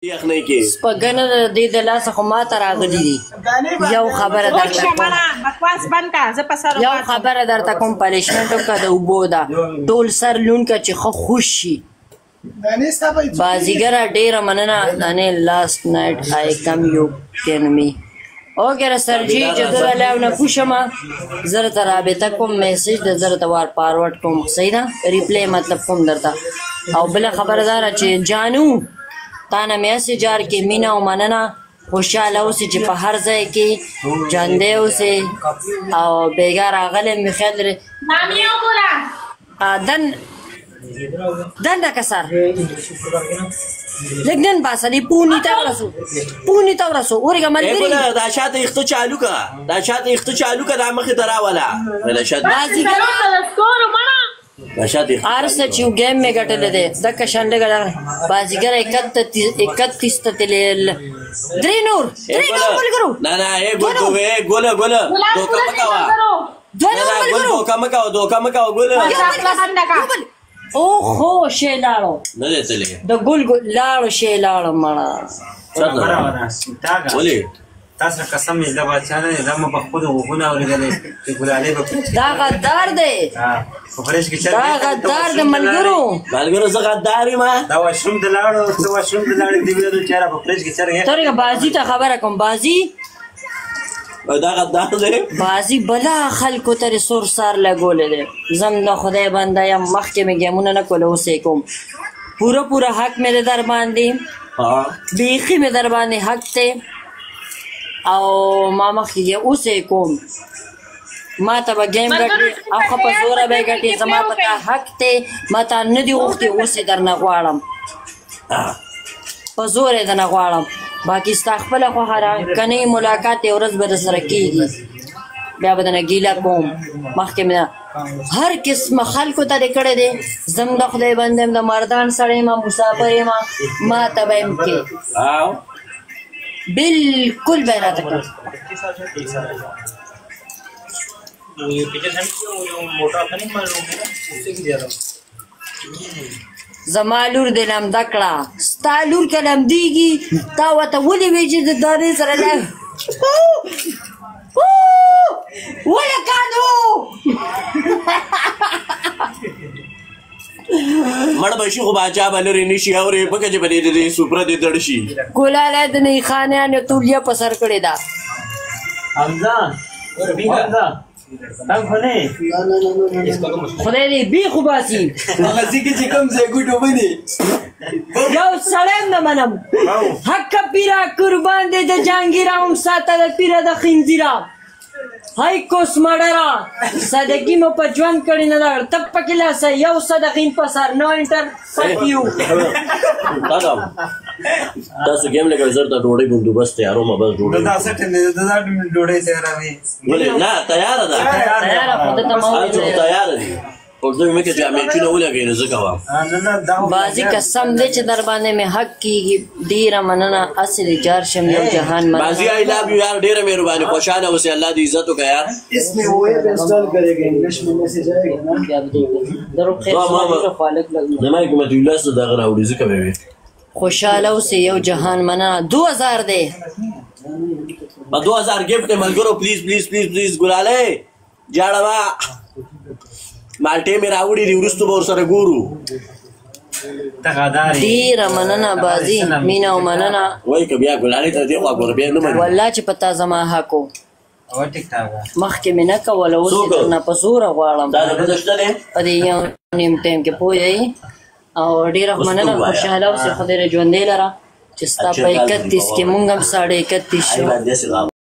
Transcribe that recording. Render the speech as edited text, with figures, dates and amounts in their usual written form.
یخنۍ کې سپګنه د دې د لاسه خو ما ته راغلي دي. یو خبره درته کوم پنشمنټ وکړه د اوبو ده ټول سر لونکه چې ښه خوش شي. بازیګره ډېره مننه. لاست نایټ آی کم یو کین می اوګره سرجي چې زه رالاو نه پوښمه زه درته رابطه کوم میسج د زه درته وار فارورډ کوم. صحیح ده ریپلی مطلب کوم درته. او بله خبره داره چې جانو تا نه مې هسې جار کې مینه او مننه. خوشحاله اوسې چې په هر ځای کې ژوندی اوسې او بېګا راغلی مې خیال لري دنده که سر لږ نن باسه دې پونې ته ورسو ورېږه ملګري دا شاته یخته چالو که دا مخې ته راوله هرڅه چې یو ګیم مې ګټلی دی دکه شان لږه بازیګر 31 ته تللی 3 نور ملګرو ګوله دوکه مه کوه ګوله اوهو شی لاړو نه دی تللی د ګل لاړو شی لاړو مړه ولې تاسو قسم یې د باچا نه دا مې په خپلو غوږونو اورېدلی چې ګلالۍ به دا غدار دی په فرش کې دا غدار د ملګرو زه غدار یم دا واشروم ته لاړو څه واشروم ته لاړې دې ویلو چې یاره په فرش کې چرګ ترګه بازي ته خبره کوم بازي دا غدار دی بازي بلا خلکو ته سور سار لګولی دی. زم د خدای بنده یم مخکې مې ګیمونه نه کوله اوس یې کوم. پوره حق مې د در باندې بیخي مې در باندې حق دی او ما مخکې یې اوس یې کوم. ما ته به ګیم ګټي او ښه په زوره به یې ګټي زما په تا حق دی. ما تا نه دي غوښتي اوس یې درنه غواړم په زور یې درنه غواړم. باقي ستا خپله خوښه ده که نه ملاقات یې ورځ به درسره کېږي بیا به درنه ګیله کوم. مخکې مې هر قسمه خلکو ته دې کړی دی. زم د خدای بنده یم د مردان سړی یم مسافر یم ما ته به یم کې बिल्कुल बहरा तक زمالور د لم دکړه ستالور کلم دیږي تا وته ولې وی چې د داري سره لا ولا کانو مړ بشي خو باچا به لرې نه شي اورې پکه چې به دې سوپره دې دړ شي ګلاله د نه خانیانو تولیه په سر کړې ده خدای دې بی خو باسي چې کوم ځای ګوټو بني یو سړی نه منم حق پیرا قربان دې د جهانګیره هم ساته د پیره د خنزیره هاي کوس مړرا صدقې مو په ژوند کړي نه ده تب پکې لاسه یو صدقین په سر نو انټر فک یو تاسو ګیم لګوئ زر ته ډوډۍ بندوبست تیارومه بس ډوډۍ ډوډۍ تیاروي ولې نه تیاره ده تیاره دي اوس مې کې چې میچونه ولګوي نو زه کوم بازي قسم دې چې در باندې مې حق کېږي ډېره مننه اصلي جار شم یو جهان مننه بازي آی لو یو یار ډېره مهرباني خوشحاله اوسې الله دې عزت وکړه یار इसमें वो ऐप इंस्टॉल करेगा इंग्लिश में मैसेज आएगा ना क्या درو خیر خالق لګ نه کومه دی لاس دا غراوړي ځکه به خوشحاله اوسې یو جهان مننه 2000 دی په 2000 गिफ्ट ملګرو پلیز ګلالۍ جاړه مالټې مې راوړي دي وروسته به ورسره ګورو ډېره مننه بازي مینه او مننه وایي که بیا ګلالۍ ته دې خوا ګوره بیا نه مني والله چې په تا زما حق و مخکې مې نه کوله اوس یې درنه په زوره غواړم دا د بده شته دی په دې یو نیم ټایم کې پوه یې او ډېره مننه خوشحاله اوسې خدای دې ژوندی لره چې ستا په 31 کې مونږ هم 31.5 شو